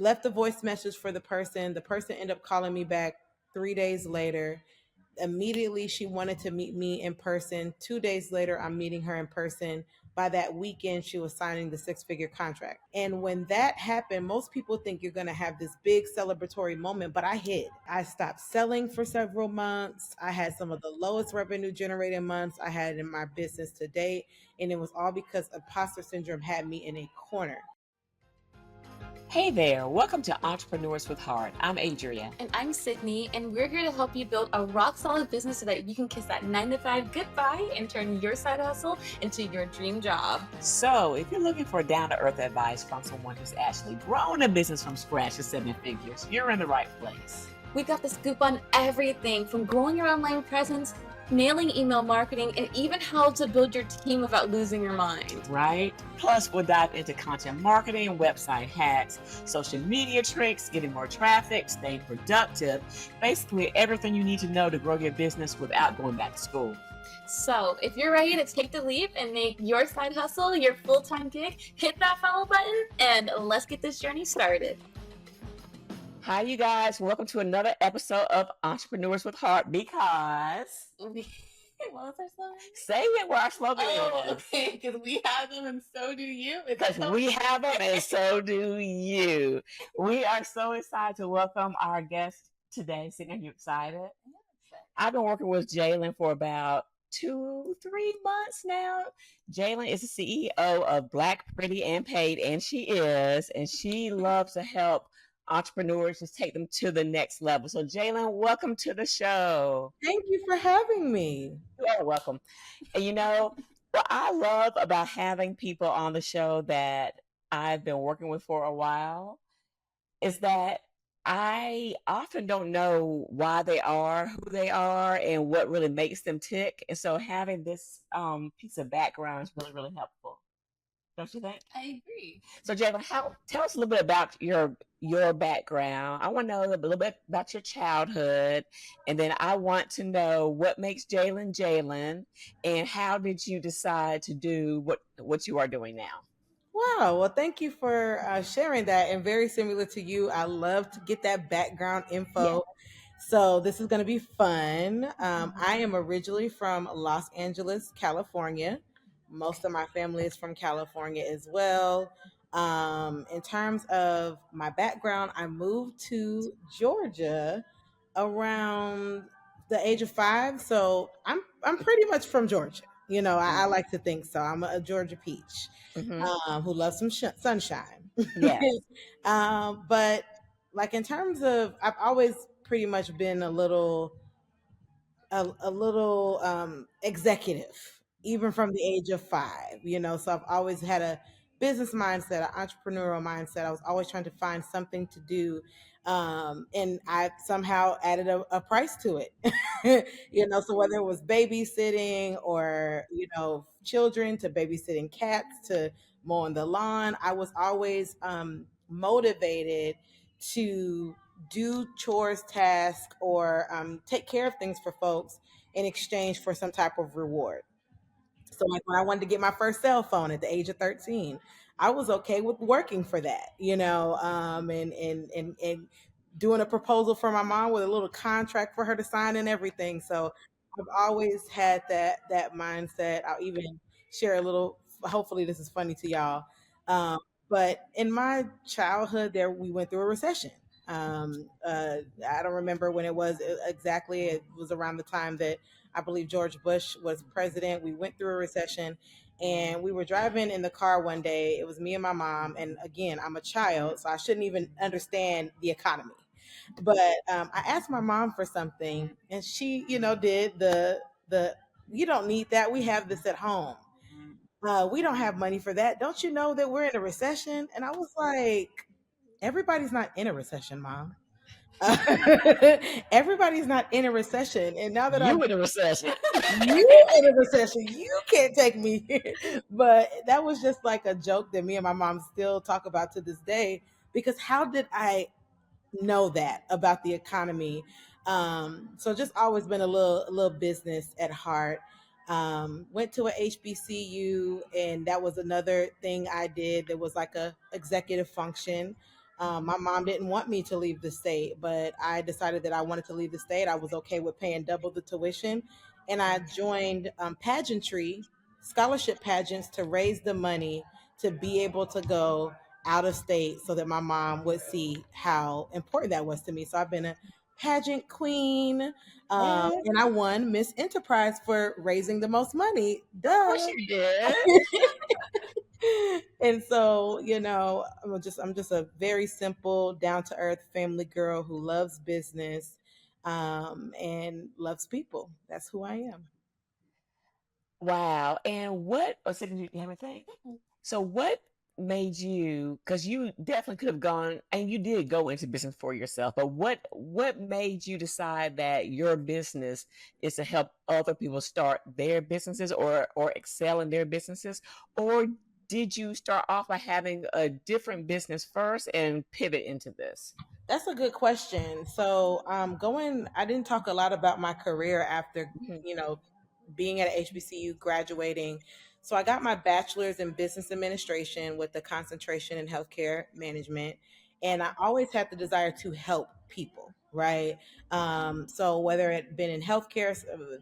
left a voice message for the person. The person ended up calling me back 3 days later. Immediately, she wanted to meet me in person. 2 days later, I'm meeting her in person. By that weekend, she was signing the six-figure contract. And when that happened, most people think you're going to have this big celebratory moment, but I hid. I stopped selling for several months. I had some of the lowest revenue generating months I had in my business to date. And it was all because imposter syndrome had me in a corner. Hey there, welcome to Entrepreneurs with Heart. I'm Adria. And I'm Sydney, and we're here to help you build a rock solid business so that you can kiss that 9 to 5 goodbye and turn your side hustle into your dream job. So, if you're looking for down to earth advice from someone who's actually grown a business from scratch to 7 figures, you're in the right place. We got the scoop on everything from growing your online presence, nailing email marketing, and even how to build your team without losing your mind. Right? Plus, we'll dive into content marketing, website hacks, social media tricks, getting more traffic, staying productive, basically everything you need to know to grow your business without going back to school. So, if you're ready to take the leap and make your side hustle your full-time gig, hit that follow button and let's get this journey started. Hi, you guys. Welcome to another episode of Entrepreneurs with Heart because... What was our slogan? Say it where our slogan is. Okay, because we have them and so do you. Because we have them and so do you. We are so excited to welcome our guest today. Sydney, are you excited? I've been working with Jalynn for about 2-3 months now. Jalynn is the CEO of Black, Pretty, and Paid, and she loves to help entrepreneurs just take them to the next level. So Jalynn, welcome to the show. Thank you for having me. You are welcome. And what I love about having people on the show that I've been working with for a while is that I often don't know why they are who they are and what really makes them tick. And so having this piece of background is really, really helpful. Don't you think? I agree. So, Jalynn, tell us a little bit about your background. I want to know a little bit about your childhood, and then I want to know what makes Jalynn Jalynn, and how did you decide to do what you are doing now? Wow. Well, thank you for sharing that. And very similar to you, I love to get that background Yeah. info. So this is going to be fun. I am originally from Los Angeles, California. Most of my family is from California as well. In terms of my background, I moved to Georgia around the age of 5. So I'm pretty much from Georgia. I like to think so. I'm a Georgia peach Mm-hmm. who loves some sunshine. Yes. But like in terms of, I've always pretty much been a little executive, even from the age of 5. So I've always had a business mindset, an entrepreneurial mindset. I was always trying to find something to do. And I somehow added a price to it. So whether it was babysitting or, children, to babysitting cats, to mowing the lawn, I was always motivated to do chores, tasks, or take care of things for folks in exchange for some type of reward. So like when I wanted to get my first cell phone at the age of 13, I was okay with working for that, and doing a proposal for my mom with a little contract for her to sign and everything. So I've always had that mindset. I'll even share a little. Hopefully, this is funny to y'all. Um, but in my childhood, there we went through a recession. I don't remember when it was exactly. It was around the time that I believe George Bush was president. We went through a recession, and we were driving in the car one day. It was me and my mom. And again, I'm a child, so I shouldn't even understand the economy. But I asked my mom for something, and she, did the you don't need that. We have this at home. We don't have money for that. Don't you know that we're in a recession? And I was like, everybody's not in a recession, mom. Everybody's not in a recession. And now that I'm You in a recession. you in a recession, you can't take me. But that was just like a joke that me and my mom still talk about to this day. Because how did I know that about the economy? So just always been a little business at heart. Went to a HBCU, and that was another thing I did. There was like a executive function. My mom didn't want me to leave the state, but I decided that I wanted to leave the state. I was okay with paying double the tuition. And I joined pageantry, scholarship pageants to raise the money to be able to go out of state so that my mom would see how important that was to me. So I've been a pageant queen, What? and I won Miss Enterprise for raising the most money. Of course Duh. you did. And so, I'm just a very simple, down to earth family girl who loves business, and loves people. That's who I am. Wow. And what, oh, Sydney, do you have anything? So what made you, because you definitely could have gone, and you did go into business for yourself, but what made you decide that your business is to help other people start their businesses or excel in their businesses? Or did you start off by having a different business first and pivot into this? That's a good question. So, I didn't talk a lot about my career after, Mhm. you know, being at HBCU, graduating. So, I got my bachelor's in business administration with a concentration in healthcare management. And I always had the desire to help people, right? So, whether it been in healthcare,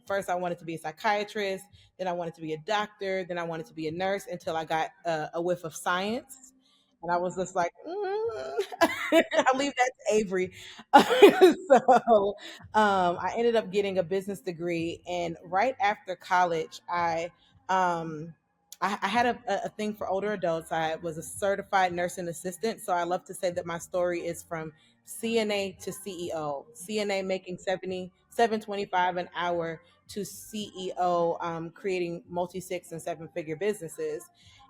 first I wanted to be a psychiatrist, then I wanted to be a doctor, then I wanted to be a nurse until I got a whiff of science. And I was just like, I'll leave that to Avery. So I ended up getting a business degree, and right after college, um, I had a thing for older adults. I was a certified nursing assistant, so I love to say that my story is from CNA to CEO. CNA making 725 an hour to CEO, creating multi six and seven figure businesses.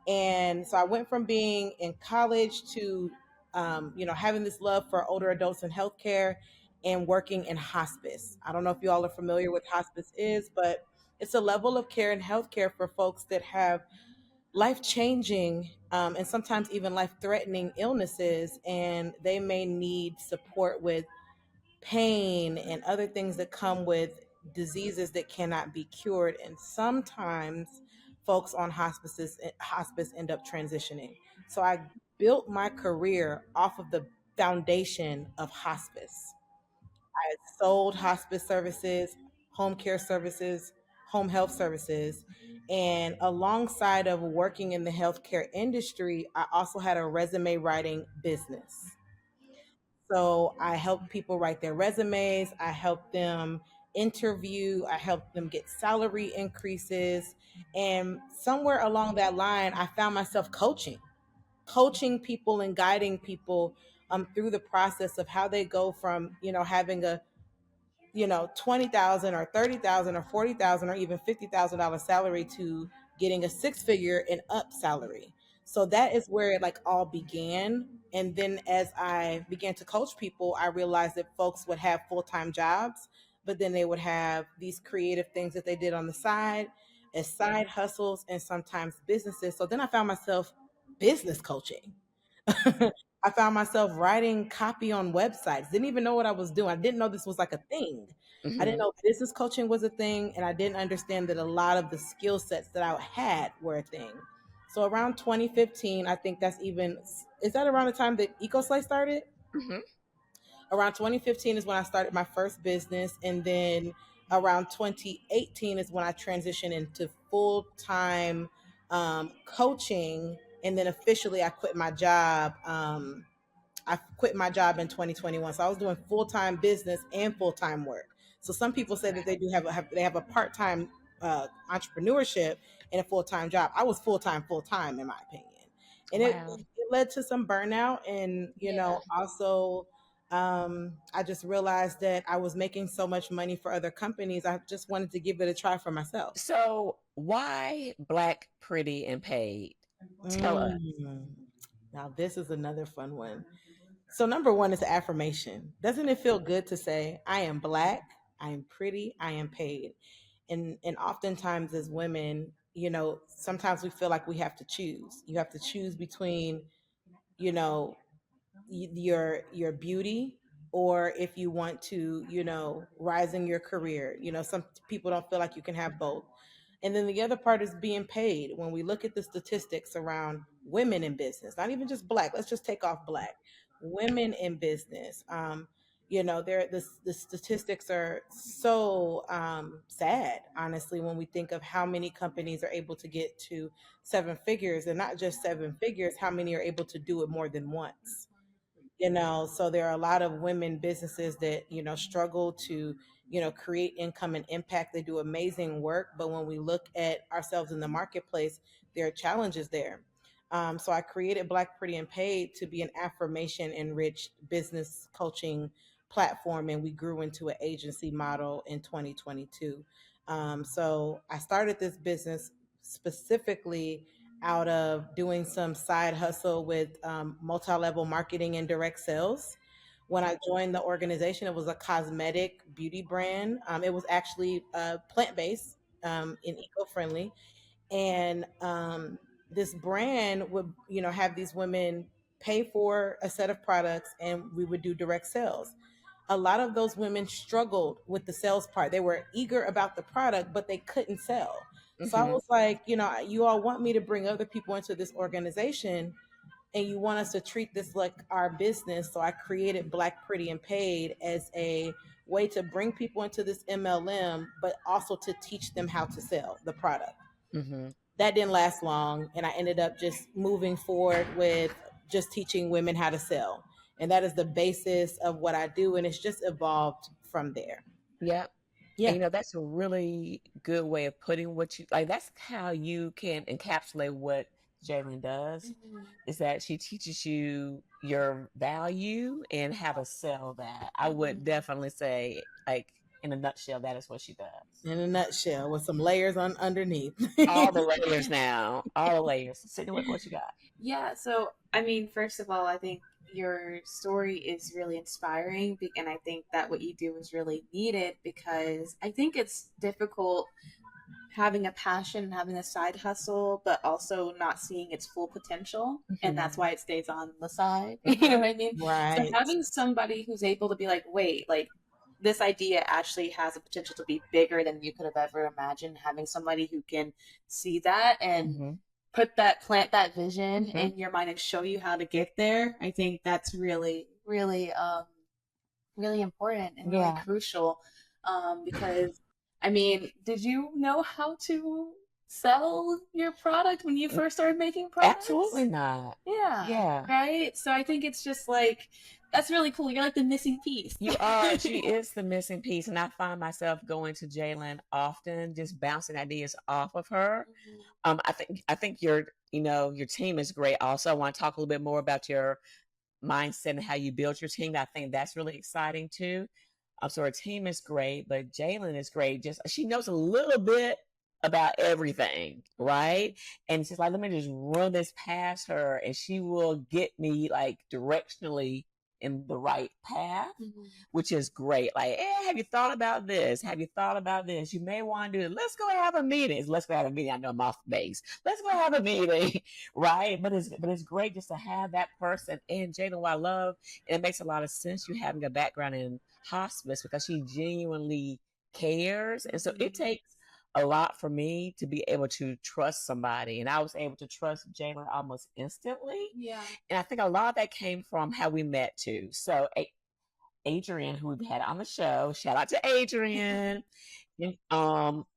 And so I went from being in college to having this love for older adults in healthcare and working in hospice. I don't know if you all are familiar with hospice is, but it's a level of care and healthcare for folks that have life changing, and sometimes even life threatening illnesses, and they may need support with pain and other things that come with diseases that cannot be cured. And sometimes folks on hospice end up transitioning. So I built my career off of the foundation of hospice. I sold hospice services, home care services, home health services. And alongside of working in the healthcare industry, I also had a resume writing business. So I help people write their resumes. I help them interview. I help them get salary increases. And somewhere along that line, I found myself coaching people and guiding people through the process of how they go from, having a 20,000 or 30,000 or 40,000 or even $50,000 salary to getting a six figure and up salary. So that is where it like all began. And then as I began to coach people, I realized that folks would have full-time jobs, but then they would have these creative things that they did on the side as side hustles and sometimes businesses. So then I found myself business coaching. I found myself writing copy on websites. Didn't even know what I was doing. I didn't know this was like a thing. I didn't Hmm. know business coaching was a thing, and I didn't understand that a lot of the skill sets that I had were a thing. So around 2015, I think that's even is that around the time that EcoSlay started? Hmm. Around 2015 is when I started my first business, and then around 2018 is when I transitioned into full time coaching, and then officially I quit my job. I quit my job in 2021. So I was doing full time business and full time work. So some people say that they do they have a part time entrepreneurship and a full time job. I was full time in my opinion, and Wow. it led to some burnout, and also I just realized that I was making so much money for other companies. I just wanted to give it a try for myself. So why black, pretty, and paid? Tell us. Mm. Now this is another fun one. So number one is affirmation. Doesn't it feel good to say, I am black, I am pretty, I am paid? And oftentimes as women, sometimes we feel like we have to choose. You have to choose between, you know, your beauty, or if you want to, rise in your career. Some people don't feel like you can have both. And then the other part is being paid. When we look at the statistics around women in business, not even just black, let's just take off black. women in business. The statistics are so sad, honestly, when we think of how many companies are able to get to seven figures, and not just seven figures, how many are able to do it more than once. So there are a lot of women businesses that struggle to create income and impact. They do amazing work, but when we look at ourselves in the marketplace, there are challenges there. So I created Black Pretty and Paid to be an affirmation enriched business coaching platform, and we grew into an agency model in 2022. So I started this business specifically out of doing some side hustle with multi-level marketing and direct sales. When I joined the organization, it was a cosmetic beauty brand. It was actually plant-based and eco-friendly, and this brand would have these women pay for a set of products, and we would do direct sales. A lot of those women struggled with the sales part. They were eager about the product, but they couldn't sell. So I Mm-hmm. was like, you all want me to bring other people into this organization, and you want us to treat this like our business. So I created Black Pretty and Paid as a way to bring people into this MLM, but also to teach them how to sell the product. Mm-hmm. That didn't last long, and I ended up just moving forward with just teaching women how to sell. And that is the basis of what I do, and it's just evolved from there. Yeah. And Yeah. that's a really good way of putting what you like. That's how you can encapsulate what Jalynn does, Mhm. is that she teaches you your value and how to sell that. I would definitely say, like, in a nutshell, that is what she does. In a nutshell, with some layers on underneath. All the layers now, all the layers. Sydney, what you got? Yeah, so I mean, first of all, I think your story is really inspiring, and I think that what you do is really needed because I think it's difficult having a passion and having a side hustle, but also not seeing its full potential. And Mm-hmm. that's why it stays on the side. You know what I mean? So Right. having somebody who's able to be like, wait, like this idea actually has a potential to be bigger than you could have ever imagined, having somebody who can see that and Mm-hmm. plant that vision Mm-hmm. in your mind and show you how to get there. I think that's really important and really Yeah. crucial, because I mean, did you know how to sell your product when you first started making Absolutely products? not. Yeah, Yeah. right. So I think it's just like that's really cool. You're like the missing piece. You are. She is the missing piece, and I find myself going to Jalynn often, just bouncing ideas off of her. I think your team is great. Also, I want to talk a little bit more about your mindset and how you build your team. I think that's really exciting too. So her team is great, but Jalynn is great. Just she knows a little bit about everything, right? And she's like, let me just run this past her, and she will get me like directionally in the right path, Mhm. which is great. Like, hey, have you thought about this? Have you thought about this? You may want to do it. Let's go have a meeting. Let's go have a meeting. I know I'm off base. Let's go have a meeting, right? But it's great just to have that person. And Jada, what I love, and it makes a lot of sense, you having a background in hospice because she genuinely cares, and so it takes a lot for me to be able to trust somebody, and I was able to trust Jalen almost instantly. Yeah. And I think a lot of that came from how we met too. So Adrian, who we've had on the show, shout out to Adrian,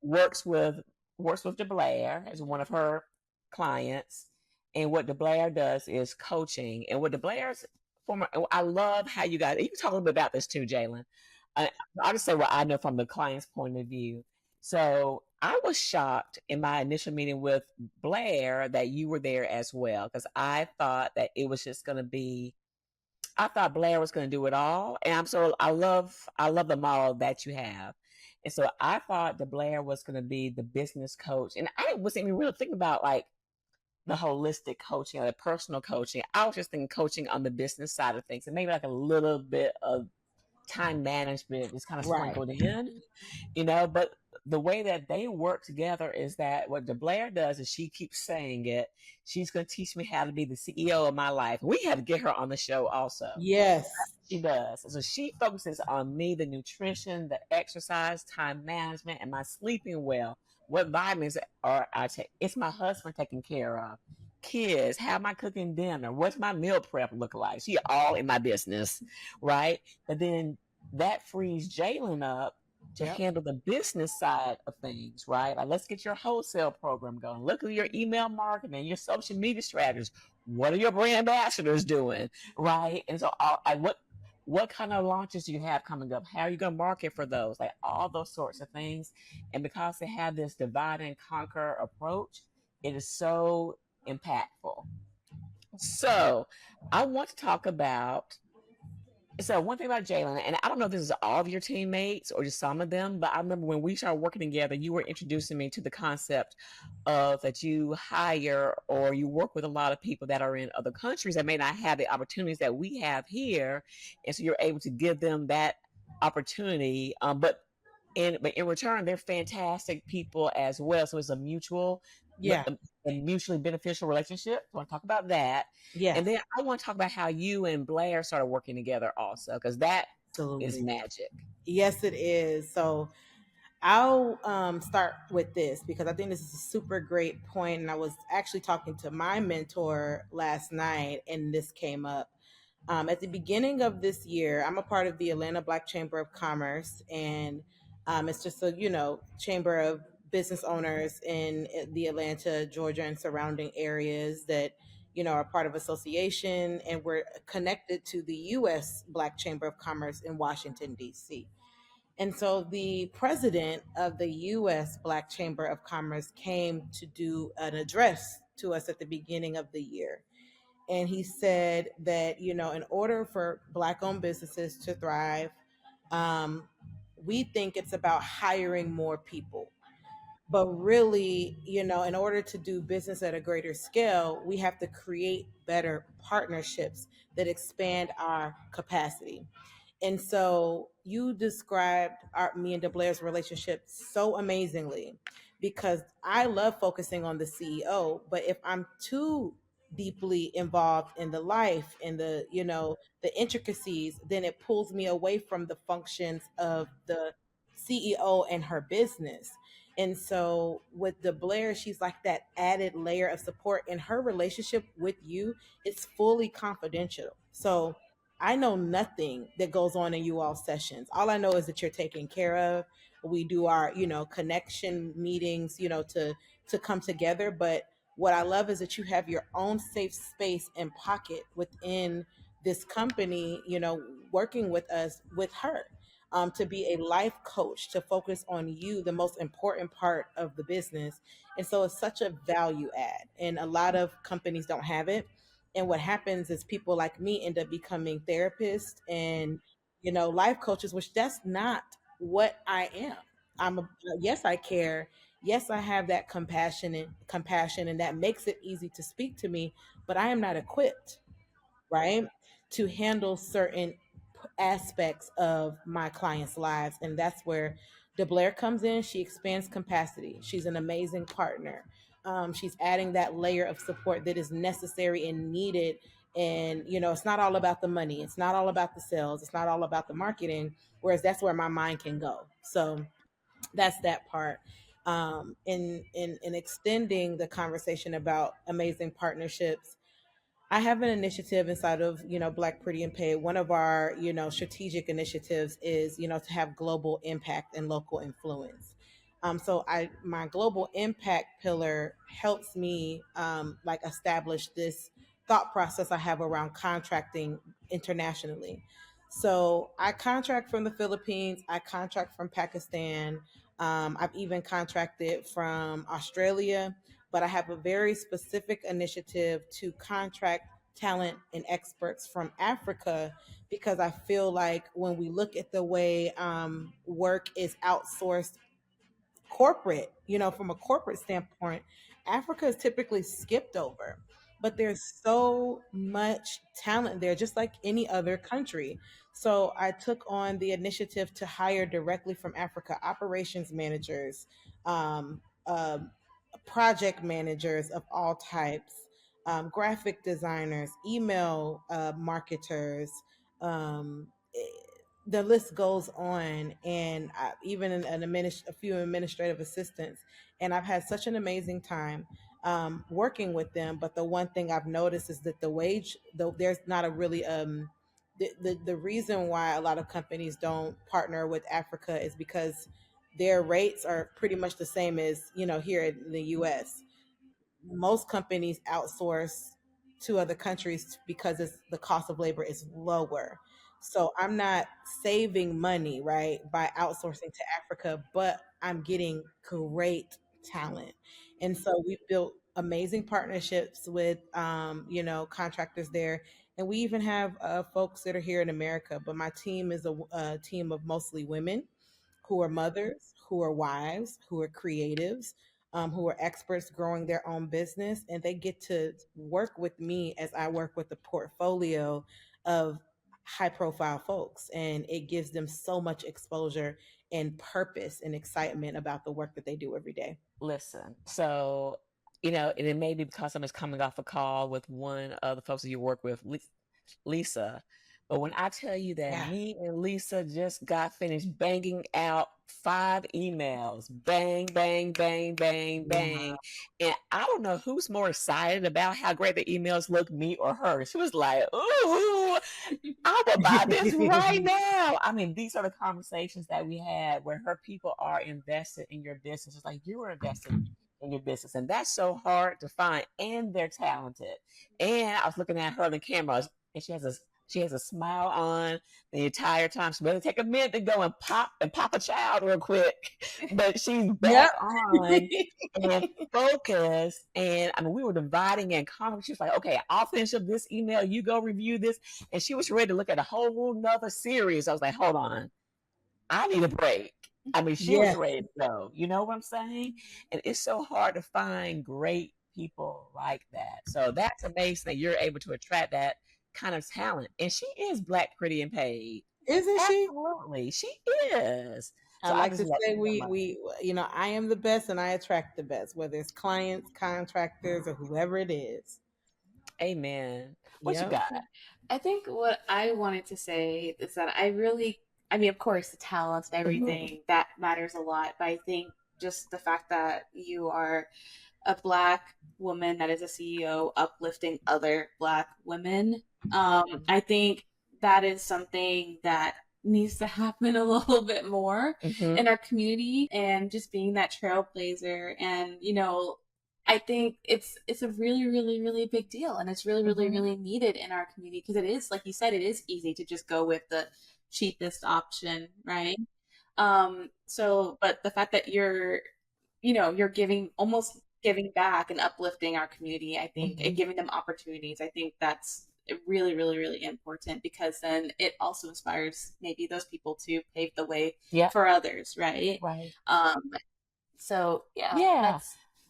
works with DeBlair as one of her clients. And what DeBlair does is coaching. And what DeBlair's former, I love how you guys, you can talk a little bit about this too, Jalen. I'll just say what I know from the client's point of view. So I was shocked in my initial meeting with Blair that you were there as well, because I thought that it was just going to be, I thought Blair was going to do it all, and I love the model that you have, and so I thought that Blair was going to be the business coach, and I wasn't even really thinking about like the holistic coaching or the personal coaching. I was just thinking coaching on the business side of things, and maybe like a little bit of time management is kind of Right. sprinkled in. But the way that they work together is that what DeBlair does is she keeps saying it. She's going to teach me how to be the CEO of my life. We had to get her on the show also. Yes. She does. So she focuses on me, the nutrition, the exercise, time management, and my sleeping well. What vitamins are I take? It's my husband taking care of. kids? How am I cooking dinner? What's my meal prep look like? She all in my business, right? But then that frees Jalynn up to Yep. handle the business side of things, right? Like, let's get your wholesale program going. Look at your email marketing, your social media strategies. What are your brand ambassadors doing, right? And so, what kind of launches do you have coming up? How are you going to market for those? Like all those sorts of things. And because they have this divide and conquer approach, it is so impactful. So, I want to talk about. So, one thing about Jalynn, and I don't know if this is all of your teammates or just some of them, but I remember when we started working together, you were introducing me to the concept of that you hire or you work with a lot of people that are in other countries that may not have the opportunities that we have here. And so, you're able to give them that opportunity. But in return, they're fantastic people as well. So it's a mutual Yeah. and mutually beneficial relationship. So I want to talk about that. Yeah. And then I want to talk about how you and Blair started working together also, because that is Absolutely. magic. Yes, it is. So I'll start with this because I think this is a super great point, and I was actually talking to my mentor last night, and this came up. At the beginning of this year, I'm a part of the Atlanta Black Chamber of Commerce, and it's just a chamber of business owners in the Atlanta, Georgia, and surrounding areas that are part of association, and we're connected to the U.S. Black Chamber of Commerce in Washington D.C. And so the president of the U.S. Black Chamber of Commerce came to do an address to us at the beginning of the year. And he said that, in order for Black owned businesses to thrive, um, we think it's about hiring more people. But really, in order to do business at a greater scale, we have to create better partnerships that expand our capacity. And so you described me and DeBlair's relationship so amazingly because I love focusing on the CEO, but if I'm too deeply involved in the life and the intricacies, then it pulls me away from the functions of the CEO and her business. And so with the Blair, she's like that added layer of support, and her relationship with you is fully confidential. So I know nothing that goes on in you all sessions. All I know is that you're taken care of. We do our, connection meetings, to come together. But what I love is that you have your own safe space and pocket within this company, working with us with her. To be a life coach, to focus on you, the most important part of the business. And so it's such a value add. And a lot of companies don't have it, and what happens is people like me end up becoming therapists and life coaches, which that's not what I am. Yes, I care. Yes, I have that compassion, and that makes it easy to speak to me, but I am not equipped, right, to handle certain aspects of my clients' lives. And that's where DeBlair comes in. She expands capacity. She's an amazing partner. She's adding that layer of support that is necessary and needed. And, it's not all about the money. It's not all about the sales. It's not all about the marketing. Whereas that's where my mind can go. So that's that part. In extending the conversation about amazing partnerships, I have an initiative inside of, Black Pretty and Paid. One of our, strategic initiatives is, to have global impact and local influence. So my global impact pillar helps me like establish this thought process I have around contracting internationally. So I contract from the Philippines, I contract from Pakistan, I've even contracted from Australia, but I have a very specific initiative to contract talent and experts from Africa because I feel like when we look at the way work is outsourced corporate, from a corporate standpoint, Africa is typically skipped over. But there's so much talent there, just like any other country. So I took on the initiative to hire directly from Africa operations managers, um, um, project managers of all types, graphic designers, email marketers. Um, the list goes on, and even a few administrative assistants. And I've had such an amazing time. working with them. But the one thing I've noticed is that the wage, though, there's not a really the reason why a lot of companies don't partner with Africa is because their rates are pretty much the same as here in the U.S. Most companies outsource to other countries because the cost of labor is lower. So I'm not saving money, right, by outsourcing to Africa, but I'm getting great talent. And so we've built amazing partnerships with, contractors there. And we even have folks that are here in America. But my team is a team of mostly women who are mothers, who are wives, who are creatives, who are experts growing their own business. And they get to work with me as I work with the portfolio of high profile folks. And it gives them so much exposure and purpose and excitement about the work that they do every day. Listen, so and it may be because I'm just coming off a call with one of the folks that you work with, Lisa. But when I tell you that Yeah. me and Lisa just got finished banging out 5 emails, bang, bang, bang, bang, bang, Wow. and I don't know who's more excited about how great the emails look, me or her. She was like, "Ooh, I will buy this right now." I mean, these are the conversations that we had where her people are invested in your business, just like you were invested in your business. And that's so hard to find. And they're talented. And I was looking at her on the cameras, and she has a smile on the entire time. She better take a minute to go and pop a child real quick. But she's back Yep. on and focused. And I mean, we were dividing and conquering. She was like, "Okay, I'll finish up this email. You go review this." And she was ready to look at a whole nother series. I was like, "Hold on, I need a break." I mean, she was Yes. ready to go. You know what I'm saying? And it's so hard to find great people like that. So that's amazing that you're able to attract that kind of talent. And she is black, pretty, and paid. Isn't she? Absolutely, she is. I So I like just to love say it so much. I am the best and I attract the best, whether it's clients, contractors, or whoever it is. Amen. What you Yep. got? I think what I wanted to say is that I mean, of course, the talents and Mhm. everything that matters a lot, but I think just the fact that you are a Black woman that is a CEO uplifting other Black women, I think that is something that needs to happen a little bit more Mhm. in our community, and just being that trailblazer. And I think it's a really, really, really big deal, and it's really, really, Mhm. really needed in our community, because it is, like you said, it is easy to just go with the cheapest option, right? So, but the fact that you're giving, almost giving back and uplifting our community, I think, and Mhm. giving them opportunities, I think that's really, really, really important, because then it also inspires maybe those people to pave the way Yep. for others, right? Right. So yeah, Yeah.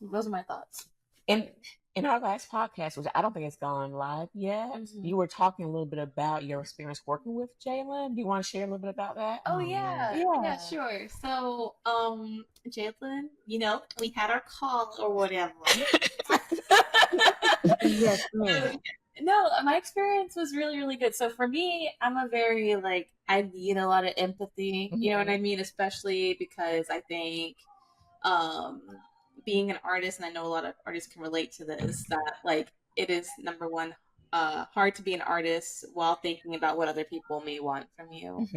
those are my thoughts. In in our last podcast, which I don't think it's gone live yet, you were talking a little bit about your experience working with Jalynn. Do you want to share a little bit about that? Oh Oh yeah, man. yeah, Yeah. sure. So, Jalynn, we had our call or whatever. Yes, So, ma'am. no, my experience was really, really good. So for me, I'm a very like, I need a lot of empathy. You know what Mhm. I mean? Especially because I think, um, being an artist, and I know a lot of artists can relate to this, that like it is, number one, hard to be an artist while thinking about what other people may want from you.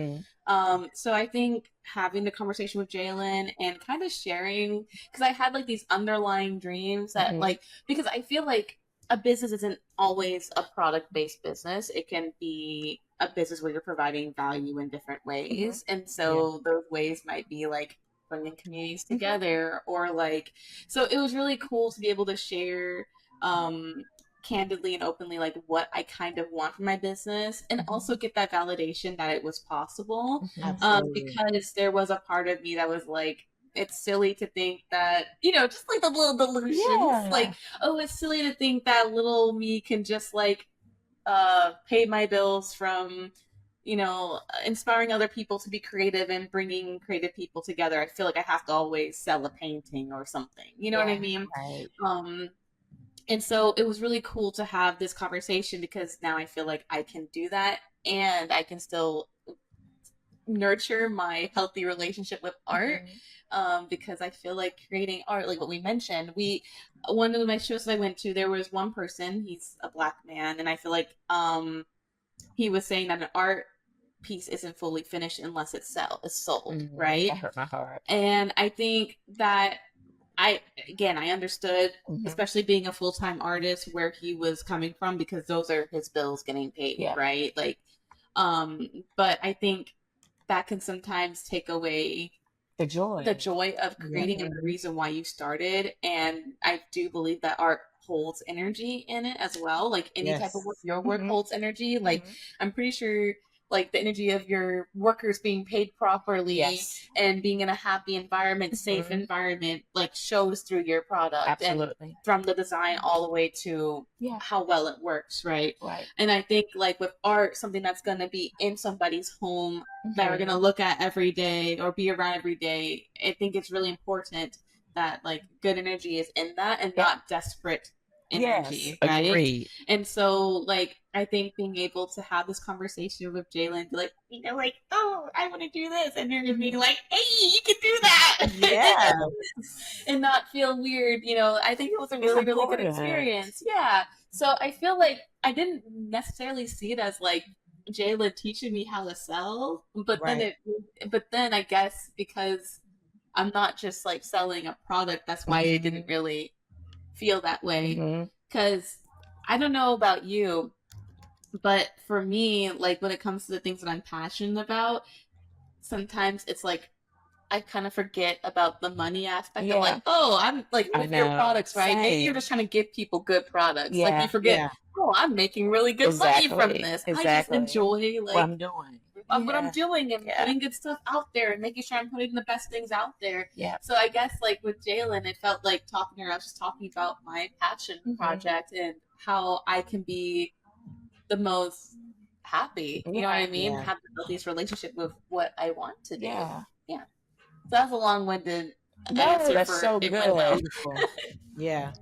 Mhm. So I think having the conversation with Jalynn and kind of sharing, because I had like these underlying dreams that Mhm. like, because I feel like a business isn't always a product based business. It can be a business where you're providing value in different Mhm. ways. And Yeah. so those ways might be like bringing communities Mhm. together, or like, so it was really cool to be able to share, um, candidly and openly, like what I kind of want from my business, and Mhm. also get that validation that it was possible. Mhm. Absolutely. Because there was a part of me that was like, it's silly to think that, just like the little delusions, like, Yeah. oh, it's silly to think that little me can just like pay my bills from, inspiring other people to be creative and bringing creative people together. I feel like I have to always sell a painting or something. You know what I Yeah. mean? Right. Um, and so it was really cool to have this conversation, because now I feel like I can do that, and I can still nurture my healthy relationship with art. Because I feel like creating art, like what we mentioned, one of my shows that I went to, there was one person, he's a black man, and I feel like he was saying that an art piece isn't fully finished unless it's sold, right? That hurt my heart. And I think that I understood, especially being a full time artist, where he was coming from because those are his bills getting paid, Yeah. right? Like, but I think that can sometimes take away the joy of creating and the reason why you started. And I do believe that art holds energy in it as well. Like any type of work, Yes. your work holds energy. Like I'm pretty sure like the energy of your workers being paid properly and being in a happy environment, safe environment, like shows through your product. Absolutely. And from the design all the way to how well it works, right? Right. And I think like with art, something that's going to be in somebody's home that we're going to look at every day or be around every day, I think it's really important that like good energy is in that and not desperate energy, right? Agreed. And so like I think being able to have this conversation with Jalynn, be like, like, oh, I want to do this, and you're gonna be like, hey, you can do that, and not feel weird. I think it was a really good experience. Yeah. So I feel like I didn't necessarily see it as like Jalynn teaching me how to sell, but then I guess because I'm not just like selling a product, that's why I didn't really feel that way. Because I don't know about you, but for me, like when it comes to the things that I'm passionate about, sometimes it's like I kind of forget about the money aspect of like, oh, I'm like with your products, right? Maybe you're just trying to give people good products. Like you forget, oh, I'm making really good money from this. I just enjoy like what I'm doing. What I'm doing and putting good stuff out there and making sure I'm putting the best things out there. Yeah. So I guess like with Jalynn, it felt like talking to her, I was just talking about my passion project and how I can be the most happy. You know what I mean? Have the healthiest relationship with what I want to do. Yeah. So that's a long-winded answer. That's so good. Beautiful. Yeah.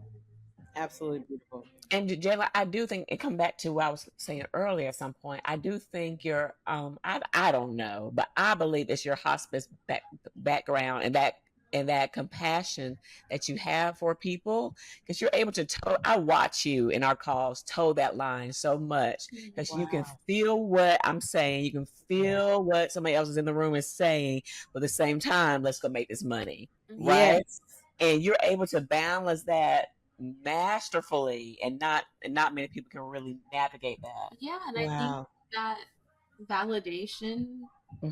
Absolutely beautiful. And Jayla, I do think it come back to what I was saying earlier at some point. I do think your I don't know, but I believe it's your hospice background and that compassion that you have for people, because you're able to I watch you in our calls toe that line so much because you can feel what I'm saying, you can feel what somebody else is in the room is saying, but at the same time, let's go make this money, right? Yes. And you're able to balance that masterfully, and not many people can really navigate that. Yeah, and I think that validation.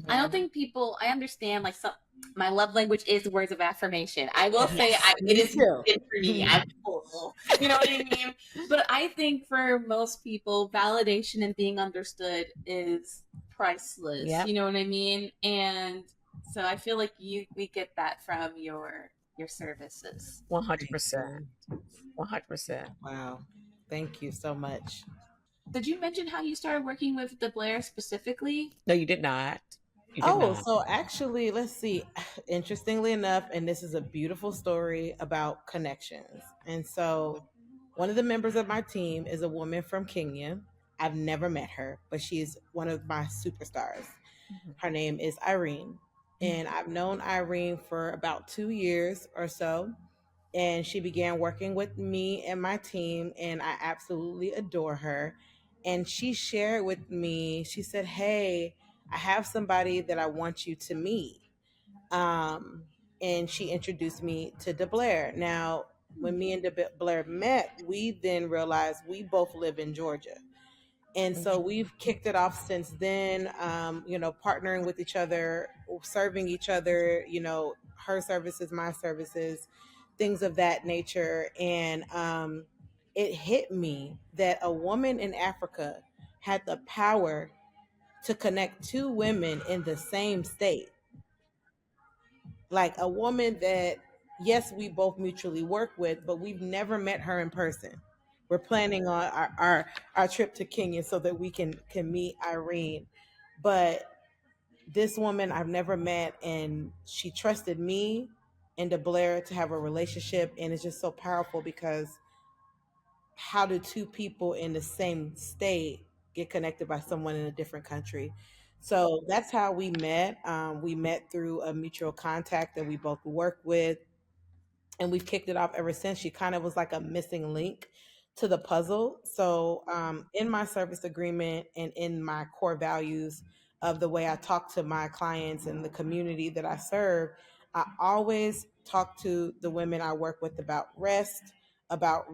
I don't think people. I understand. Like my love language is words of affirmation. I will say it is good for me. I'm full. You know what I mean? But I think for most people, validation and being understood is priceless. Yep. You know what I mean? And so I feel like we get that from your services. 100%. 100%. Wow. Thank you so much. Did you mention how you started working with the Blair specifically? No, you did not. So actually, let's see. Interestingly enough, and this is a beautiful story about connections. And so, one of the members of my team is a woman from Kenya. I've never met her, but she's one of my superstars. Her name is Irene. And I've known Irene for about 2 years or so. And she began working with me and my team, and I absolutely adore her. And she shared with me, she said, hey, I have somebody that I want you to meet. And she introduced me to DeBlair. Now, when me and DeBlair met, we then realized we both live in Georgia. And so we've kicked it off since then, partnering with each other, serving each other, her services, my services, things of that nature. And it hit me that a woman in Africa had the power to connect two women in the same state. Like a woman that, yes, we both mutually work with, but we've never met her in person. We're planning on our trip to Kenya so that we can meet Irene. But this woman I've never met, and she trusted me and DeBlair to have a relationship. And it's just so powerful because how do two people in the same state get connected by someone in a different country? So that's how we met. We met through a mutual contact that we both work with, and we've kicked it off ever since. She kind of was like a missing link to the puzzle. So, in my service agreement and in my core values of the way I talk to my clients and the community that I serve, I always talk to the women I work with about rest, about,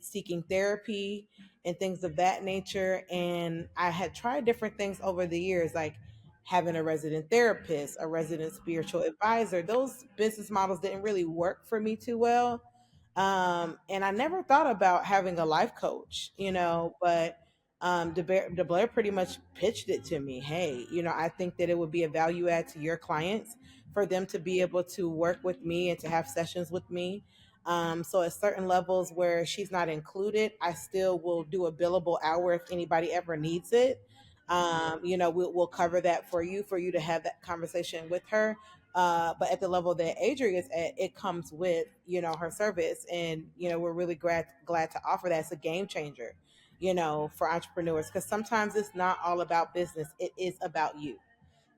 seeking therapy and things of that nature. And I had tried different things over the years, like having a resident therapist, a resident spiritual advisor. Those business models didn't really work for me too well. And I never thought about having a life coach, but DeBlair pretty much pitched it to me. Hey, I think that it would be a value add to your clients for them to be able to work with me and to have sessions with me. So at certain levels where she's not included, I still will do a billable hour if anybody ever needs it. We'll cover that for you to have that conversation with her. But at the level that Adria is at, it comes with, her service. And, we're really glad to offer that. It's a game changer, for entrepreneurs, because sometimes it's not all about business. It is about you,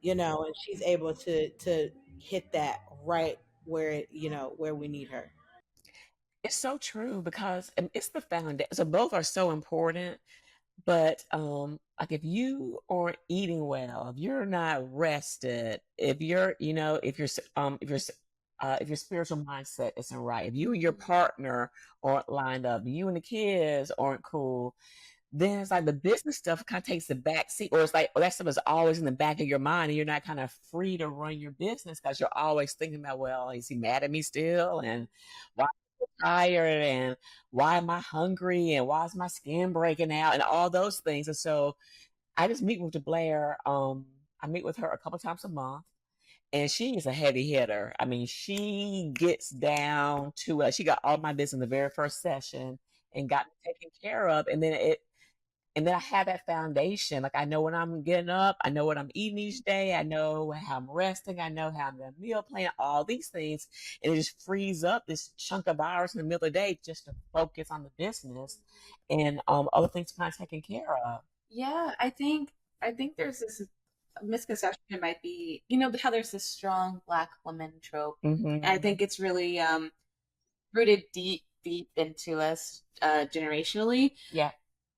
and she's able to hit that right where, where we need her. It's so true because it's the foundation. So both are so important. But like if you aren't eating well, if you're not rested, if you're, if your spiritual mindset isn't right, if you and your partner aren't lined up, you and the kids aren't cool, then it's like the business stuff kind of takes the back seat, or it's like, that stuff is always in the back of your mind, and you're not kind of free to run your business because you're always thinking about, well, is he mad at me still? And why am I tired? And why am I hungry? And why is my skin breaking out? And all those things. And so I just meet with the Blair. I meet with her a couple times a month. And she is a heavy hitter. I mean, she gets down to she got all my business in the very first session and got me taken care of. And then I have that foundation. Like I know when I'm getting up, I know what I'm eating each day, I know how I'm resting, I know how I'm gonna meal plan, all these things. And it just frees up this chunk of hours in the middle of the day just to focus on the business and other things kind of taken care of. Yeah, I think there's this misconception. It might be, how there's this strong black woman trope. I Hmm. think it's really rooted deep into us generationally. Yeah.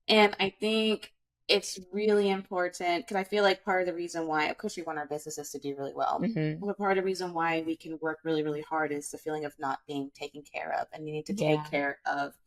And I think it's really important because I feel like part of the reason why, of course, we want our businesses to do really well, Hmm. but part of the reason why we can work really, really hard is the feeling of not being taken care of and needing to take Yeah. care of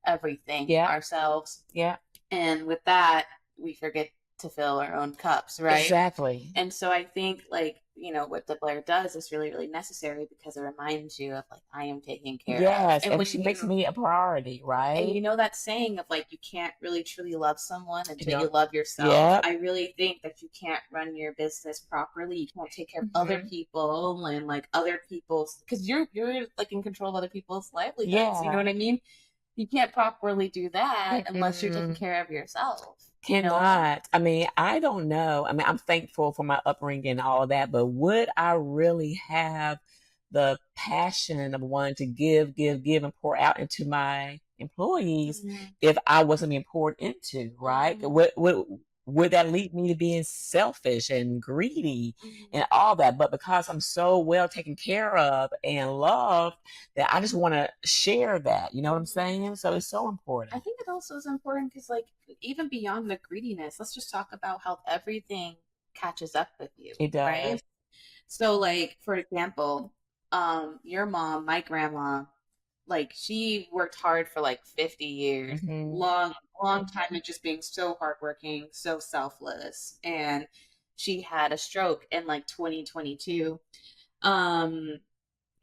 everything Yeah. ourselves. Yeah. And with that, we forget to fill our own cups, right? Exactly. And so I think, like, what the Blair does is really, really necessary because it reminds you of, like, I am taken care of. Yes. And And when she makes me a priority, and right? that saying of, like, you can't really truly love someone You until you know, love yourself. yep. I really think that you can't run your business properly. You can't take care of other Hmm. people and, like, other people's, because you're like in control of other people's livelihoods. You know Yeah. what I mean? You can't properly do that unless you're taking Mm-mm. care of yourself. Cannot. I mean, I don't know. I mean, I'm thankful for my upbringing and all of that, but would I really have the passion of wanting to give, give, give, and pour out into my employees Mhm. if I wasn't being poured into, right? Mhm. Would that lead me to being selfish and greedy Mhm. and all that? But because I'm so well taken care of and loved, that I just want to share that. You know what I'm Mhm. saying? So it's so I important. think it also is important because, like, even beyond the greediness, let's just talk about how everything catches up with you, It right? does. So, like, for example, your mom, my grandma, like, she worked hard for like 50 years, Hmm. long, long time of just being so hardworking, so selfless. And she had a stroke in like 2022. Um,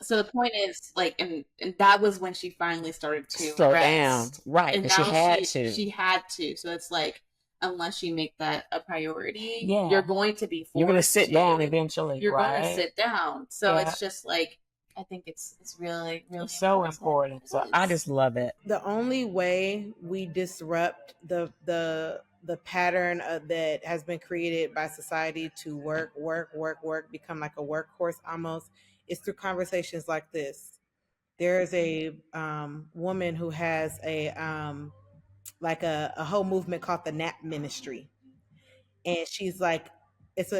so the point is, like, and that was when she finally started to Slow down. rest. Right. And Because she now had she to. she had to. So it's like, unless you make that a priority, you're Yeah. going to be You're going to forced sit down to. eventually, You're going to right? sit down. So Yeah. it's just like, I think it's really, really It's so important. important. So It I is. just love it. The only way we disrupt the pattern that has been created by society to work, become like a workhorse almost, is through conversations like this. There is a woman who has a like a whole movement called the Nap Ministry, and she's like, it's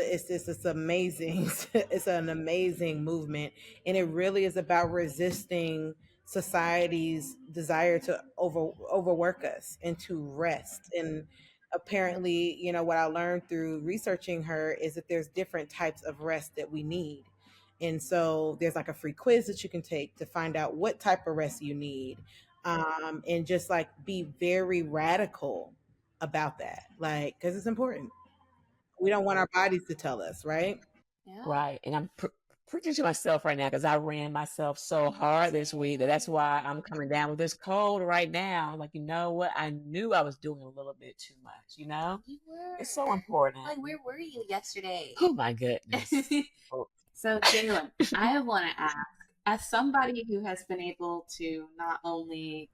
amazing. It's an amazing movement, and it really is about resisting society's desire to overwork us and to rest. And apparently, what I learned through researching her is that there's different types of rest that we need. And so there's like a free quiz that you can take to find out what type of rest you need, and just like be very radical about that, like, because it's important. We don't want our bodies to tell us, right? Yeah. Right. And I'm preaching to myself right now because I ran myself so hard this week that's why I'm coming down with this cold right now. Like, you know what? I knew I was doing a little bit too much, you know? You were. It's so important. Like, where were you yesterday? Oh my goodness. Oh, So, Jalynn, I want to ask, as somebody who has been able to not only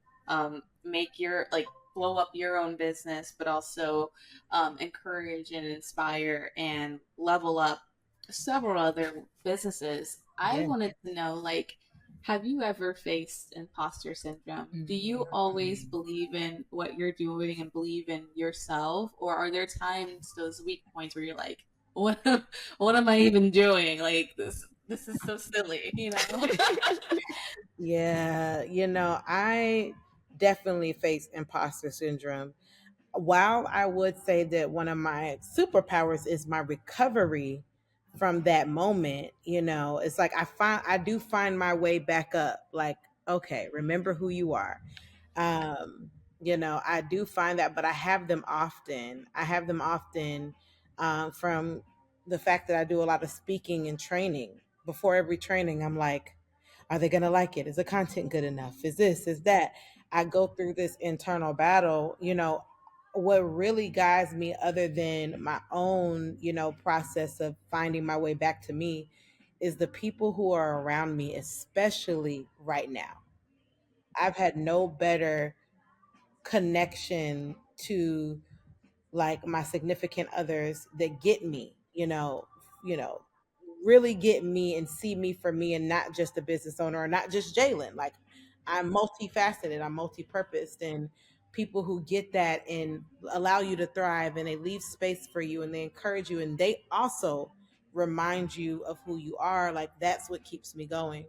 make your, like, blow up your own business, but also encourage and inspire and level up several other businesses, I Yeah. wanted to know, like, have you ever faced imposter syndrome? Do you always believe in what you're doing and believe in yourself? Or are there times, those weak points, where you're like, what what am I even doing? Like, this is so silly, you know? Yeah, I definitely face imposter syndrome. While I would say that one of my superpowers is my recovery from that moment, it's like I do find my way back up. Like, okay, remember who you are. um I do find that, but I have them often from the fact that I do a lot of speaking and training. Before every training, I'm like, are they going to like it? Is the content good enough? Is this, is that? I go through this internal battle. What really guides me, other than my own, process of finding my way back to me, is the people who are around me, especially right now. I've had no better connection to, like, my significant others that get me, you know, really get me and see me for me, and not just a business owner, or not just Jalynn. Like, I'm multifaceted, I'm multi-purposed, and people who get that and allow you to thrive, and they leave space for you, and they encourage you, and they also remind you of who you are. Like, that's what keeps me going.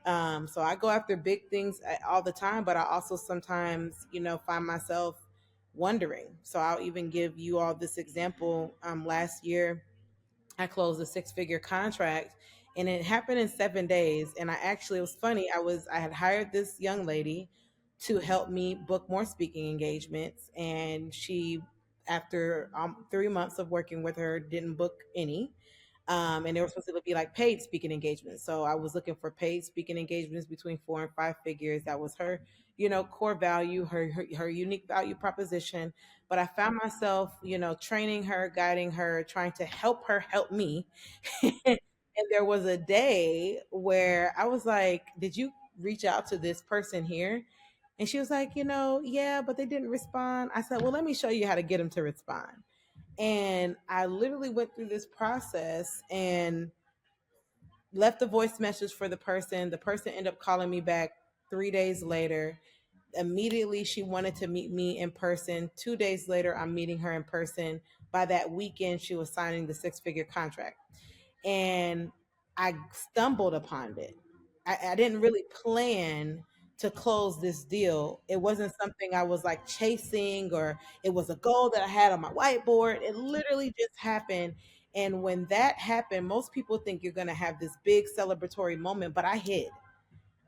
So I go after big things all the time, but I also sometimes, find myself wondering. So I'll even give you all this example. Last year, I closed a six-figure contract, and it happened in 7 days. And it was funny. I had hired this young lady to help me book more speaking engagements, and she, after 3 months of working with her, didn't book any. And they were supposed to be like paid speaking engagements. So I was looking for paid speaking engagements between 4 and 5 figures. That was her, core value, her unique value proposition. But I found myself, training her, guiding her, trying to help her help me. And there was a day where I was like, "Did you reach out to this person here?" And she was like, "Yeah, but they didn't respond." I said, "Well, let me show you how to get them to respond." And I literally went through this process and left a voice message for the person. The person ended up calling me back 3 days later. Immediately, she wanted to meet me in person. 2 days later, I'm meeting her in person. By that weekend, she was signing the six-figure contract. And I stumbled upon it. I didn't really plan to close this deal. It wasn't something I was like chasing, or it was a goal that I had on my whiteboard. It literally just happened. And when that happened, most people think you're going to have this big celebratory moment, but I hid.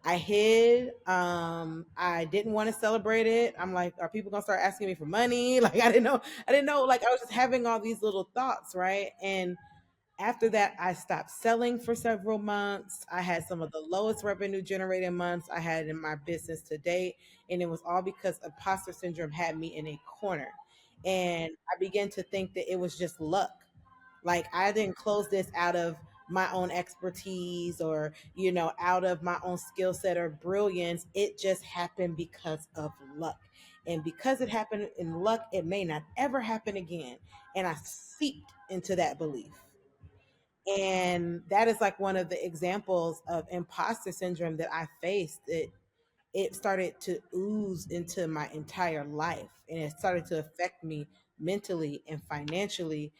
I hid. I didn't want to celebrate it. I'm like, are people gonna start asking me for money? Like, I didn't know. I didn't know. Like, I was just having all these little thoughts, right? And after that, I stopped selling for several months. I had some of the lowest revenue generating months I had in my business to date. And it was all because imposter syndrome had me in a corner. And I began to think that it was just luck. Like, I didn't close this out of my own expertise, or, out of my own skill set or brilliance. It just happened because of luck. And because it happened in luck, it may not ever happen again. And I seeped into that belief. And that is like one of the examples of imposter syndrome that I faced. It started to ooze into my entire life, and it started to affect me mentally and financially.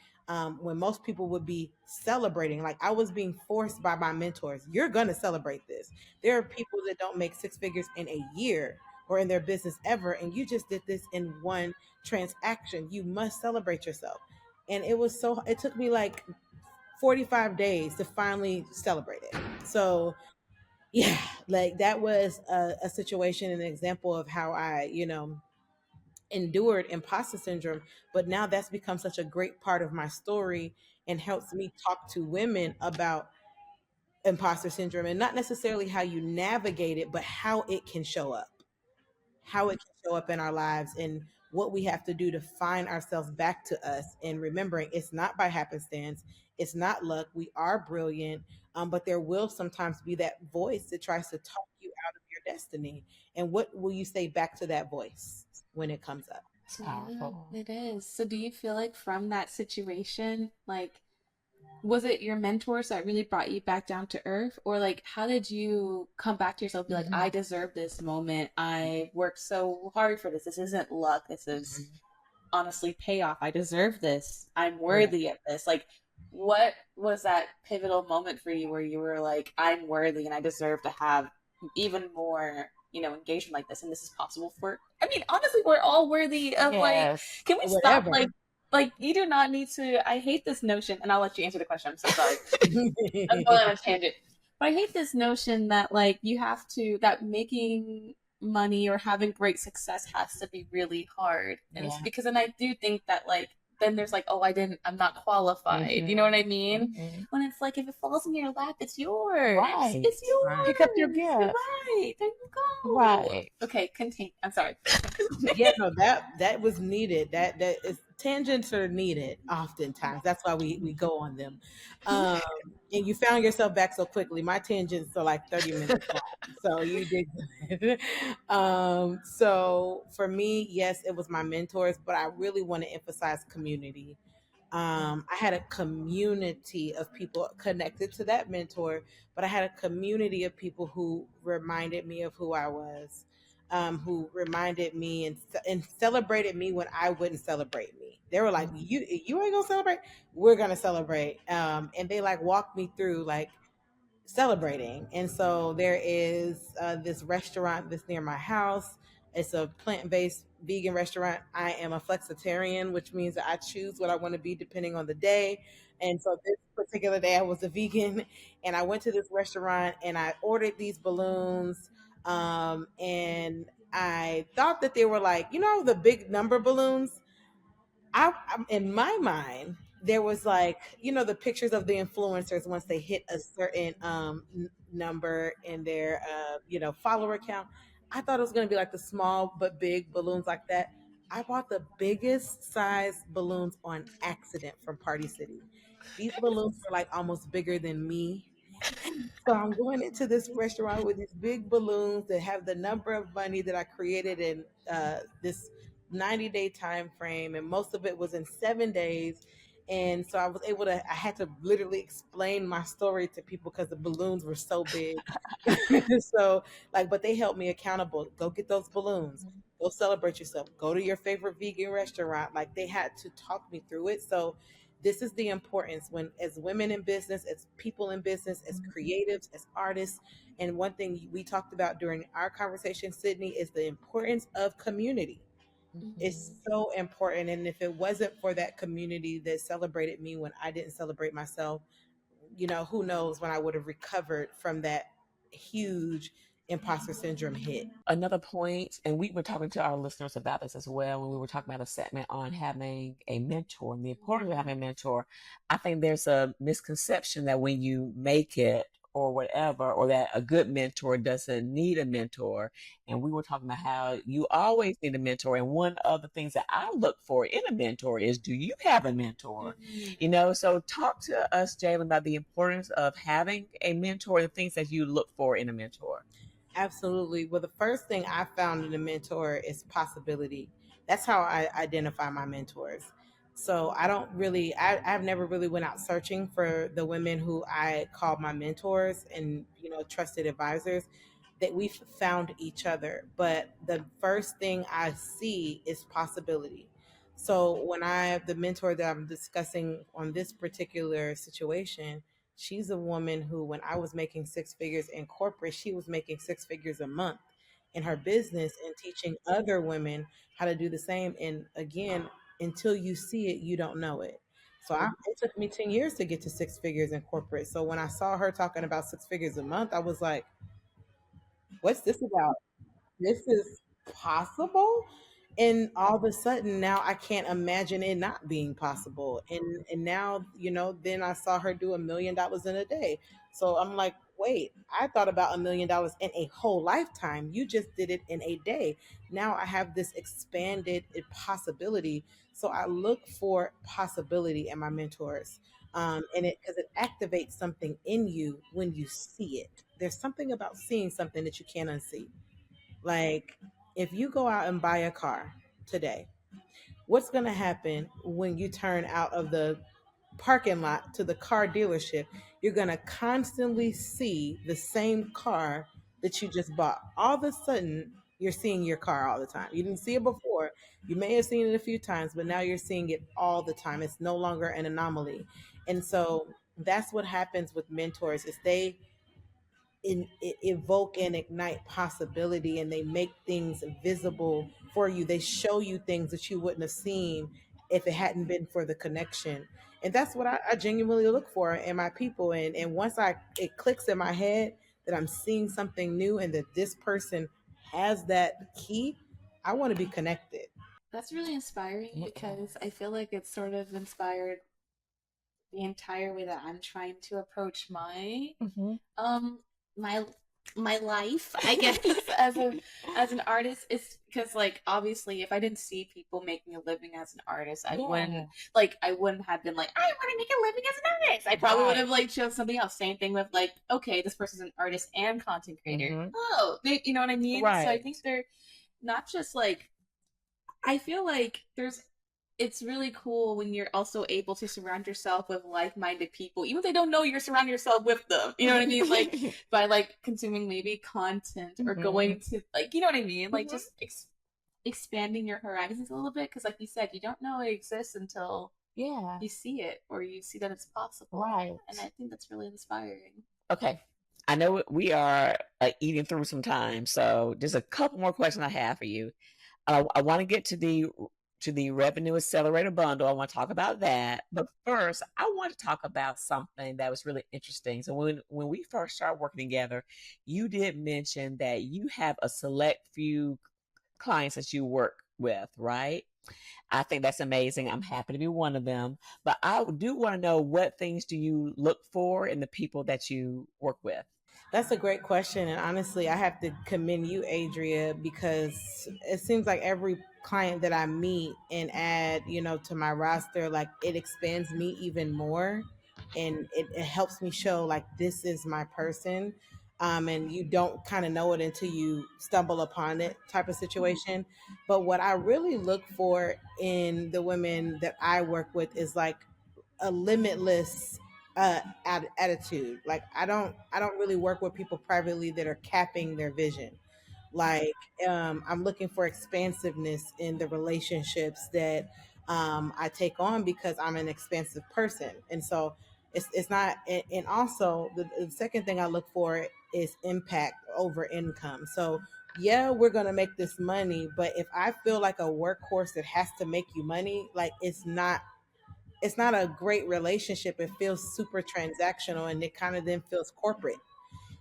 when most people would be celebrating. Like I was being forced by my mentors. You're gonna celebrate this. There are people that don't make six figures in a year or in their business ever, and you just did this in one transaction. You must celebrate yourself. And it was so. It took me like 45 days to finally celebrate it. So yeah, like that was a situation, an example of how I, endured imposter syndrome. But now that's become such a great part of my story and helps me talk to women about imposter syndrome, and not necessarily how you navigate it, but how it can show up, how it can show up in our lives, and what we have to do to find ourselves back to us. And remembering it's not by happenstance, it's not luck. We are brilliant, but there will sometimes be that voice that tries to talk you out of your destiny. And what will you say back to that voice when it comes up? It's Yeah, powerful. it is. So do you feel like from that situation, like, was it your mentors that really brought you back down to earth? Or like how did you come back to yourself, be like, I deserve this moment. I worked so hard for this. This isn't luck. This is honestly payoff. I deserve this. I'm Right. worthy of this. Like, what was that pivotal moment for you where you were like, I'm worthy and I deserve to have even more, engagement like this, and this is possible for, I mean, honestly, we're all worthy of, like, Yes. can we stop, Whatever. like you do not need to, I hate this notion, and I'll let you answer the question. I'm so sorry. I'm going on a tangent. But I hate this notion that, like, you have to, that making money or having great success has to be really hard. And it's Yeah. because then I do think that, like, then there's like, oh, I'm not qualified. You know what I mean? Mhm. When it's like, if it falls in your lap, it's yours. Right. It's Right. Pick up your yours. You're gift. right. There you go. Right. Okay, continue. I'm sorry. Yeah, no, that was needed. That is, tangents are needed oftentimes. That's why we go on them. Um, and you found yourself back so quickly. My tangents are like 30 minutes long, so you did good. So for me, yes, it was my mentors, but I really want to emphasize community. I had a community of people connected to that mentor, but I had a community of people who reminded me of who I was, who reminded me and celebrated me when I wouldn't celebrate me. They were like, "You ain't gonna celebrate? We're gonna celebrate." And they like walked me through like celebrating. And so there is this restaurant that's near my house. It's a plant-based vegan restaurant. I am a flexitarian, which means that I choose what I want to be depending on the day. And so this particular day I was a vegan, and I went to this restaurant and I ordered these balloons. And I thought that they were like, the big number balloons. In my mind, there was like, the pictures of the influencers once they hit a certain number in their follower count. I thought it was going to be like the small but big balloons like that. I bought the biggest size balloons on accident from Party City. These balloons were like almost bigger than me. So I'm going into this restaurant with these big balloons that have the number of money that I created in this 90-day time frame, and most of it was in 7 days. And so I was able to, I had to literally explain my story to people because the balloons were so big. So, like, but they held me accountable. Go get those balloons. Go celebrate yourself. Go to your favorite vegan restaurant. Like, they had to talk me through it. So, this is the importance when, as women in business, as people in business, as creatives, as artists. And one thing we talked about during our conversation, Sydney, is the importance of community. It's Mhm. so important. And if it wasn't for that community that celebrated me when I didn't celebrate myself, who knows when I would have recovered from that huge imposter syndrome hit. Another point, and we were talking to our listeners about this as well when we were talking about a segment on having a mentor and the importance of having a mentor. I think there's a misconception that when you make it or whatever, or that a good mentor doesn't need a mentor. And we were talking about how you always need a mentor. And one of the things that I look for in a mentor is, do you have a mentor? Mhm. So talk to us, Jalen, about the importance of having a mentor and the things that you look for in a mentor. Absolutely. Well, the first thing I found in a mentor is possibility. That's how I identify my mentors. So I don't really, I've never really went out searching for the women who I call my mentors and, trusted advisors. That we've found each other. But the first thing I see is possibility. So when I the mentor that I'm discussing on this particular situation, she's a woman who, when I was making six figures in corporate, she was making six figures a month in her business and teaching other women how to do the same. And again, until you see it, you don't know it. It took me 10 years to get to six figures in corporate. So when I saw her talking about six figures a month, I was like, what's this about? This is possible. And all of a sudden now I can't imagine it not being possible. And now, then I saw her do $1 million in a day. So I'm like, wait, I thought about $1 million in a whole lifetime. You just did it in a day. Now I have this expanded possibility. So I look for possibility in my mentors. And it because it activates something in you when you see it. There's something about seeing something that you can't unsee. Like, if you go out and buy a car today, what's going to happen when you turn out of the parking lot to the car dealership? You're going to constantly see the same car that you just bought. All of a sudden, you're seeing your car all the time. You didn't see it before. You may have seen it a few times, but now you're seeing it all the time. It's no longer an anomaly. And so that's what happens with mentors is they evoke and ignite possibility, and they make things visible for you. They show you things that you wouldn't have seen if it hadn't been for the connection. And that's what I genuinely look for in my people. And once it clicks in my head that I'm seeing something new and that this person has that key, I want to be connected. That's really inspiring because I feel like it's sort of inspired the entire way that I'm trying to approach um my my life, I guess, as an artist. Is because, like, obviously if I didn't see people making a living as an artist, I wouldn't have been like, I want to make a living as an artist. I probably would have like chose something else. Same thing with, like, okay, this person's an artist and content creator. Oh, you know what I mean? So I think they're not just like, I feel like it's really cool when you're also able to surround yourself with like-minded people, even if they don't know you're surrounding yourself with them. You know what I mean? Like, by like consuming maybe content or going to, like, you know what I mean? Like, just expanding your horizons a little bit, because like you said, you don't know it exists until you see it or you see that it's possible. Right. And I think that's really inspiring. Okay. I know we are eating through some time, so there's a couple more questions I have for you. I want to get to the revenue accelerator bundle. I want to talk about that, but first, I want to talk about something that was really interesting. So when we first started working together, you did mention that you have a select few clients that you work with, right? I think that's amazing. I'm happy to be one of them. But I do want to know, what things do you look for in the people that you work with? That's a great question. And honestly, I have to commend you, Adria, because it seems like every client that I meet and add, to my roster, like, it expands me even more. And it helps me show, like, this is my person. And you don't kind of know it until you stumble upon it, type of situation. But what I really look for in the women that I work with is like a limitless attitude. Like, I don't really work with people privately that are capping their vision. Like, I'm looking for expansiveness in the relationships that I take on, because I'm an expansive person. And so it's not. And also the second thing I look for is impact over income. So yeah, we're gonna make this money, but if I feel like a workhorse that has to make you money, like, it's not a great relationship. It feels super transactional, and it kind of then feels corporate.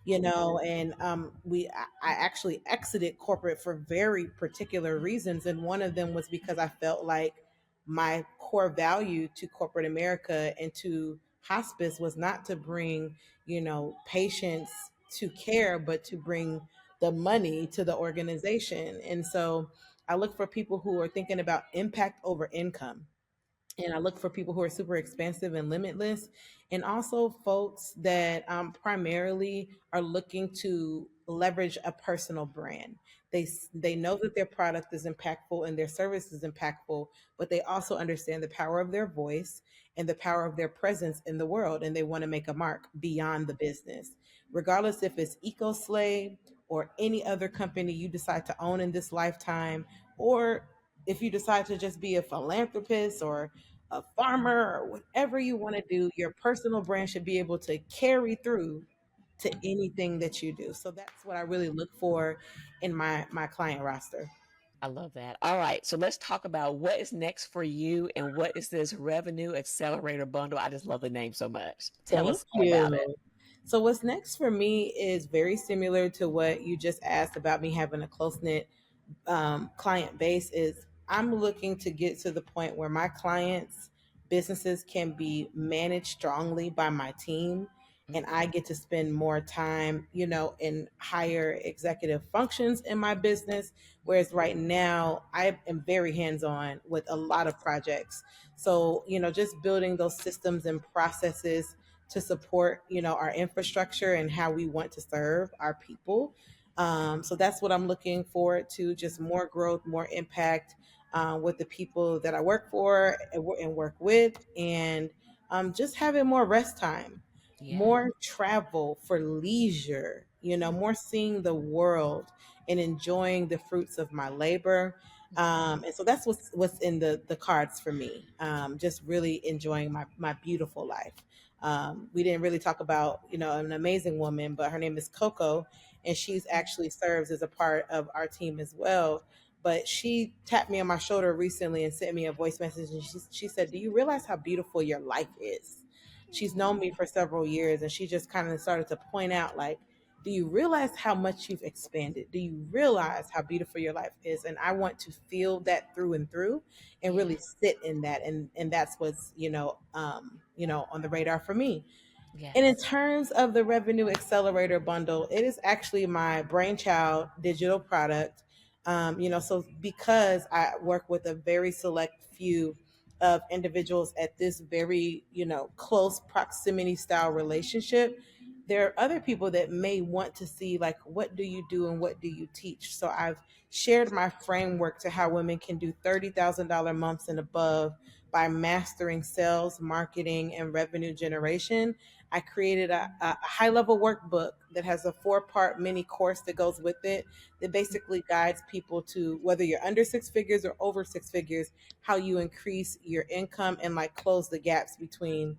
And I actually exited corporate for very particular reasons, and one of them was because I felt like my core value to corporate America and to hospice was not to bring, patients to care, but to bring the money to the organization. And so I look for people who are thinking about impact over income, and I look for people who are super expansive and limitless, and also folks that primarily are looking to leverage a personal brand. They know that their product is impactful and their service is impactful, but they also understand the power of their voice and the power of their presence in the world, and they want to make a mark beyond the business. Regardless if it's EcoSlave or any other company you decide to own in this lifetime, or if you decide to just be a philanthropist or a farmer or whatever you want to do, your personal brand should be able to carry through to anything that you do. So that's what I really look for in my client roster. I love that. All right. So let's talk about what is next for you and what is this revenue accelerator bundle? I just love the name so much. Tell Thank us more about it. you. So what's next for me is very similar to what you just asked about me having a close knit client base. Is I'm looking to get to the point where my clients' businesses can be managed strongly by my team, and I get to spend more time, in higher executive functions in my business. Whereas right now, I am very hands on with a lot of projects. So, just building those systems and processes to support, our infrastructure and how we want to serve our people. So that's what I'm looking forward to, just more growth, more impact with the people that I work for and work with, and just having more rest time, Yeah. more travel for leisure, more seeing the world and enjoying the fruits of my labor. And so that's what's in the cards for me. Just really enjoying my beautiful life. We didn't really talk about, an amazing woman, but her name is Coco, and she's actually serves as a part of our team as well. But she tapped me on my shoulder recently and sent me a voice message, and she said, "Do you realize how beautiful your life is?" She's known me for several years, and she just kind of started to point out, like, do you realize how much you've expanded? Do you realize how beautiful your life is? And I want to feel that through and through and Yeah. really sit in that. And that's what's, on the radar for me. And in Yes. terms of the Revenue Accelerator bundle, it is actually my brainchild digital product. So because I work with a very select few of individuals at this very, close proximity style relationship, there are other people that may want to see, like, what do you do and what do you teach? So I've shared my framework to how women can do $30,000 months and above by mastering sales, marketing, and revenue generation. I created a high level workbook that has a 4-part mini course that goes with it, that basically guides people to, whether you're under 6 figures or over 6 figures, how you increase your income and like close the gaps between,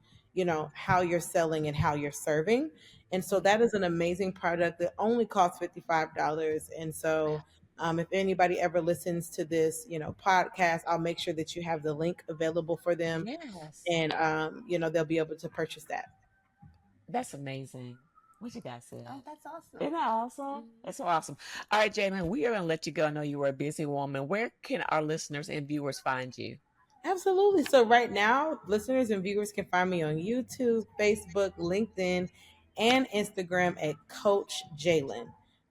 how you're selling and how you're serving. And so that is an amazing product that only costs $55. And so if anybody ever listens to this, podcast, I'll make sure that you have the link available for them, Yes. and they'll be able to purchase that. That's amazing. What you guys say? Oh, that's awesome. Isn't that awesome? That's so awesome. All right, Jalynn, we are going to let you go. I know you were a busy woman. Where can our listeners and viewers find you? Absolutely. So right now, listeners and viewers can find me on YouTube, Facebook, LinkedIn, and Instagram at Coach Jalynn.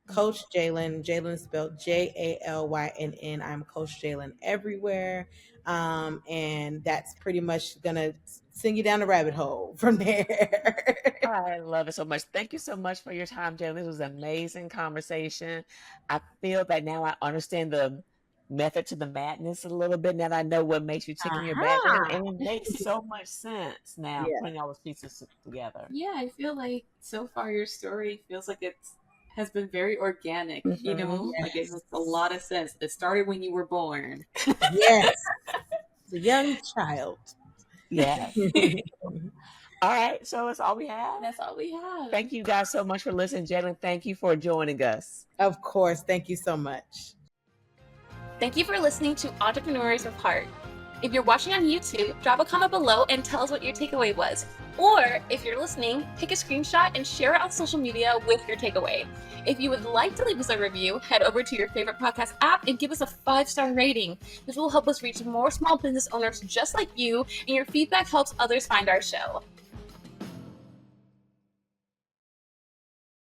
Coach Jalynn. Jalynn is spelled Jalynn. I'm Coach Jalynn everywhere. And that's pretty much gonna send you down the rabbit hole from there. I love it so much. Thank you so much for your time, Jalynn. This was an amazing conversation. I feel that now I understand the method to the madness a little bit. Now that I know what makes you tick in your background, Uh-huh. and it makes so much sense now Yeah. putting all those pieces together. Yeah, I feel like so far your story feels like it's has been very organic, Hmm. like it Yes. makes a lot of sense. It started when you were born. Yes. The young child. Yes. All right. So that's all we have. That's all we have. Thank you guys so much for listening, Jalynn. Thank you for joining us. Of course. Thank you so much. Thank you for listening to Entrepreneurs of Heart. If you're watching on YouTube, drop a comment below and tell us what your takeaway was. Or if you're listening, take a screenshot and share it on social media with your takeaway. If you would like to leave us a review, head over to your favorite podcast app and give us a 5-star rating. This will help us reach more small business owners just like you, and your feedback helps others find our show.